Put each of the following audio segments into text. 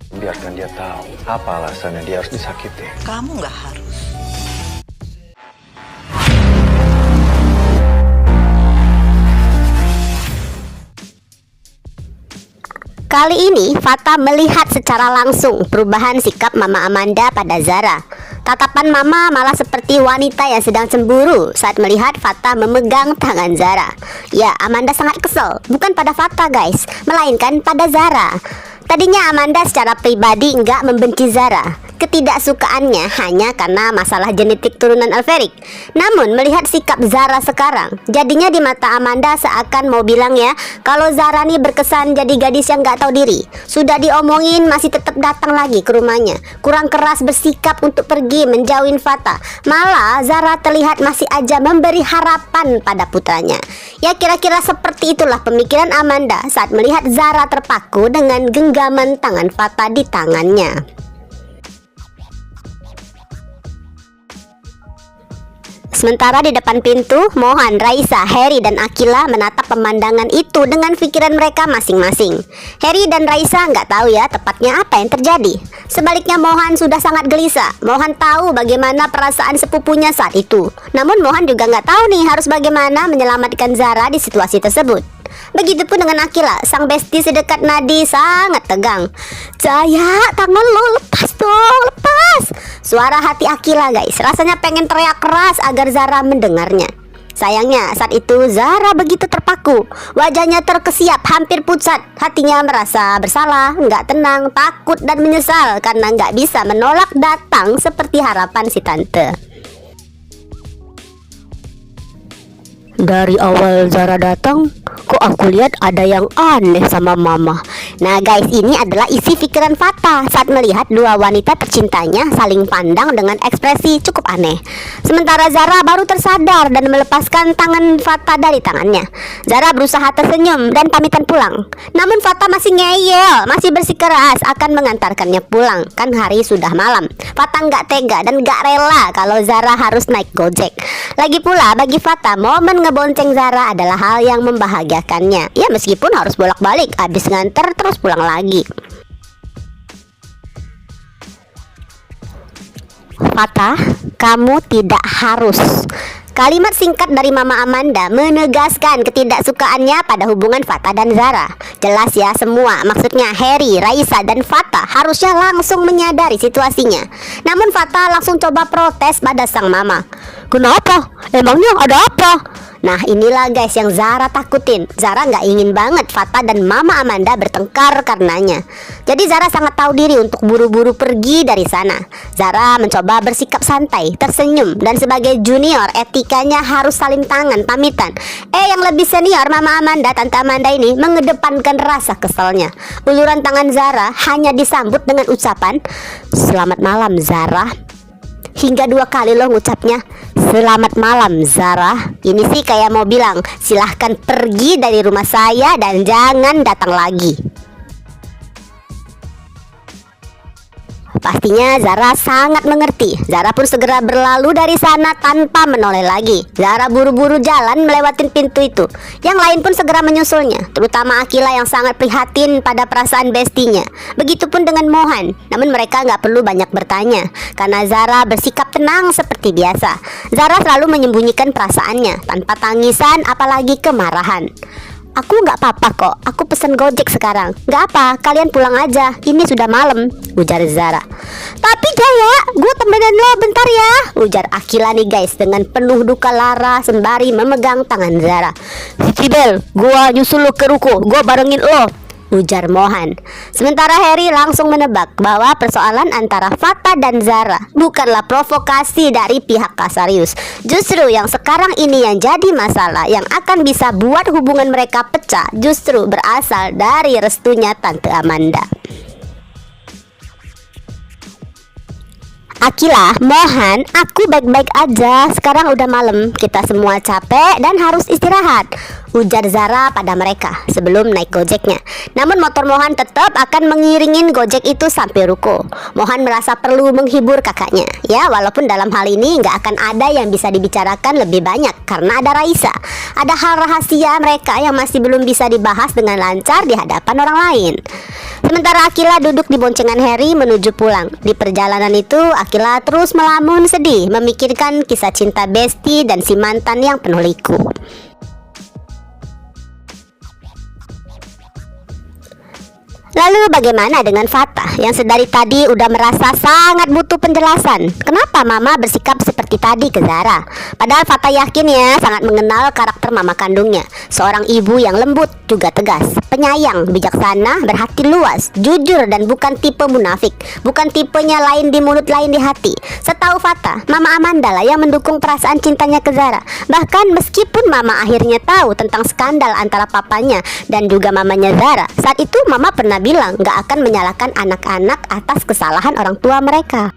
Biarkan dia tahu apa alasannya dia harus disakiti. Kamu nggak harus. Kali ini Fata melihat secara langsung perubahan sikap Mama Amanda pada Zara. Tatapan Mama malah seperti wanita yang sedang cemburu saat melihat Fata memegang tangan Zara. Ya, Amanda sangat kesel, bukan pada Fata guys, melainkan pada Zara. Tadinya Amanda secara pribadi nggak membenci Zara. Ketidaksukaannya hanya karena masalah genetik turunan Alveric. Namun melihat sikap Zara sekarang, jadinya di mata Amanda seakan mau bilang ya, kalau Zara nih berkesan jadi gadis yang nggak tahu diri. Sudah diomongin masih tetap datang lagi ke rumahnya. Kurang keras bersikap untuk pergi menjauhin Fata. Malah Zara terlihat masih aja memberi harapan pada putranya. Ya kira-kira seperti itulah pemikiran Amanda saat melihat Zara terpaku dengan genggaman tangan Fata di tangannya. Sementara di depan pintu, Mohan, Raisa, Harry, dan Akila menatap pemandangan itu dengan pikiran mereka masing-masing. Harry dan Raisa nggak tahu ya tepatnya apa yang terjadi. Sebaliknya Mohan sudah sangat gelisah. Mohan tahu bagaimana perasaan sepupunya saat itu. Namun Mohan juga nggak tahu nih harus bagaimana menyelamatkan Zara di situasi tersebut. Begitupun dengan Akila, sang besti sedekat nadi sangat tegang. Jaya, tangan lo lepas dong, lepas. Suara hati Akila guys, rasanya pengen teriak keras agar Zara mendengarnya. Sayangnya saat itu Zara begitu terpaku. Wajahnya terkesiap hampir pucat. Hatinya merasa bersalah, nggak tenang, takut dan menyesal karena nggak bisa menolak datang seperti harapan si tante. Dari awal Zara datang, kok aku lihat ada yang aneh sama mama. Nah guys, ini adalah isi pikiran Fata saat melihat dua wanita tercintanya saling pandang dengan ekspresi cukup aneh. Sementara Zara baru tersadar dan melepaskan tangan Fata dari tangannya. Zara berusaha tersenyum dan pamitan pulang. Namun Fata masih ngeyel, masih bersikeras akan mengantarkannya pulang. Kan hari sudah malam. Fata nggak tega dan nggak rela kalau Zara harus naik Gojek. Lagi pula bagi Fata, momen ngebonceng Zara adalah hal yang membahagiakannya. Ya meskipun harus bolak-balik, habis nganter terus pulang lagi. Fata, kamu tidak harus. Kalimat singkat dari Mama Amanda menegaskan ketidaksukaannya pada hubungan Fata dan Zara. Jelas ya semua, maksudnya Harry, Raisa, dan Fata harusnya langsung menyadari situasinya. Namun Fata langsung coba protes pada sang mama. Kenapa? Emangnya ada apa? Nah inilah guys yang Zara takutin. Zara nggak ingin banget Fata dan Mama Amanda bertengkar karenanya. Jadi Zara sangat tahu diri untuk buru-buru pergi dari sana. Zara mencoba bersikap santai, tersenyum, dan sebagai junior etikanya harus saling tangan, pamitan. Yang lebih senior Mama Amanda, Tante Amanda ini mengedepankan rasa keselnya. Uluran tangan Zara hanya disambut dengan ucapan, "Selamat malam Zara." Hingga 2 kali loh ngucapnya, "Selamat malam Zara." Ini sih kayak mau bilang, silahkan pergi dari rumah saya dan jangan datang lagi. Pastinya Zara sangat mengerti. Zara pun segera berlalu dari sana tanpa menoleh lagi. Zara buru-buru jalan melewati pintu itu. Yang lain pun segera menyusulnya, terutama Akila yang sangat prihatin pada perasaan bestinya. Begitupun dengan Mohan. Namun mereka nggak perlu banyak bertanya karena Zara bersikap tenang seperti biasa. Zara selalu menyembunyikan perasaannya tanpa tangisan apalagi kemarahan. "Aku nggak apa-apa kok, aku pesen Gojek sekarang." "Nggak apa, kalian pulang aja, ini sudah malam," ujar Zara. "Tapi Jaya, gue temenin lo bentar ya," ujar Akila nih guys dengan penuh duka lara sembari memegang tangan Zara. "Fidel, gue nyusul lo ke ruko, gue barengin lo," ujar Mohan. Sementara Harry langsung menebak bahwa persoalan antara Fata dan Zara bukanlah provokasi dari pihak Kasarius. Justru yang sekarang ini yang jadi masalah, yang akan bisa buat hubungan mereka pecah, justru berasal dari restunya Tante Amanda. "Akila, Mohan, aku baik-baik aja. Sekarang udah malam, kita semua capek dan harus istirahat." ujar Zara pada mereka sebelum naik Gojeknya. Namun motor Mohan tetap akan mengiringin Gojek itu sampai ruko. Mohan merasa perlu menghibur kakaknya. Ya, walaupun dalam hal ini nggak akan ada yang bisa dibicarakan lebih banyak karena ada Raisa. Ada hal rahasia mereka yang masih belum bisa dibahas dengan lancar di hadapan orang lain. Sementara Akila duduk di boncengan Harry menuju pulang. Di perjalanan itu Akila terus melamun sedih memikirkan kisah cinta Besti dan si mantan yang penuh liku. Lalu bagaimana dengan Fatah yang sedari tadi udah merasa sangat butuh penjelasan? Kenapa Mama bersikap seperti tadi ke Zara? Padahal Fatah yakin ya sangat mengenal karakter mama kandungnya. Seorang ibu yang lembut juga tegas, penyayang, bijaksana, berhati luas, jujur dan bukan tipe munafik. Bukan tipenya lain di mulut lain di hati. Setahu Fatah, Mama Amanda lah yang mendukung perasaan cintanya ke Zara. Bahkan meskipun Mama akhirnya tahu tentang skandal antara papanya dan juga mamanya Zara, saat itu Mama pernah bilang gak akan menyalahkan anak-anak atas kesalahan orang tua mereka.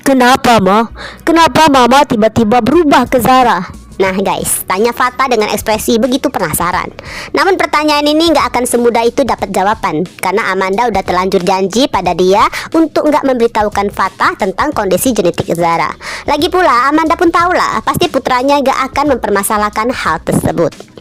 Kenapa, Ma? Kenapa Mama tiba-tiba berubah ke Zara? Nah guys, tanya Fatah dengan ekspresi begitu penasaran. Namun pertanyaan ini gak akan semudah itu dapat jawaban, karena Amanda udah terlanjur janji pada dia untuk gak memberitahukan Fatah tentang kondisi genetik Zara. Lagi pula Amanda pun tahulah pasti putranya gak akan mempermasalahkan hal tersebut.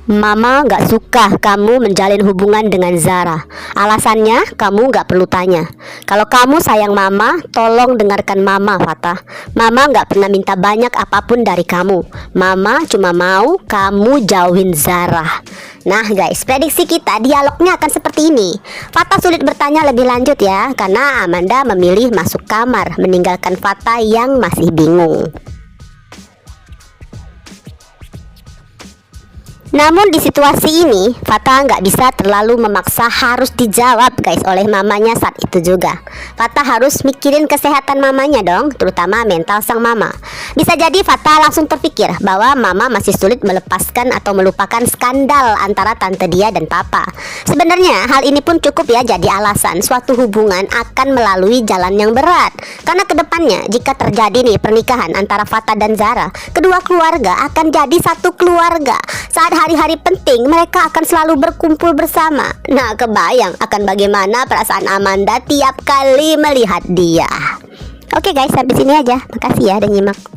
Mama gak suka kamu menjalin hubungan dengan Zara. Alasannya kamu gak perlu tanya. Kalau kamu sayang Mama, tolong dengarkan Mama, Fatah. Mama gak pernah minta banyak apapun dari kamu. Mama cuma mau kamu jauhin Zara. Nah guys, prediksi kita dialognya akan seperti ini. Fatah sulit bertanya lebih lanjut ya, karena Amanda memilih masuk kamar, meninggalkan Fatah yang masih bingung. Namun di situasi ini Fatah nggak bisa terlalu memaksa harus dijawab guys oleh mamanya saat itu juga. Fatah harus mikirin kesehatan mamanya dong, terutama mental sang mama. Bisa jadi Fatah langsung terpikir bahwa mama masih sulit melepaskan atau melupakan skandal antara tante dia dan papa. Sebenarnya hal ini pun cukup ya jadi alasan suatu hubungan akan melalui jalan yang berat. Karena kedepannya jika terjadi nih pernikahan antara Fatah dan Zara, kedua keluarga akan jadi satu keluarga. Saat hari-hari penting mereka akan selalu berkumpul bersama. Nah kebayang akan bagaimana perasaan Amanda tiap kali melihat dia. Oke guys, sampai sini aja. Makasih ya udah nyimak.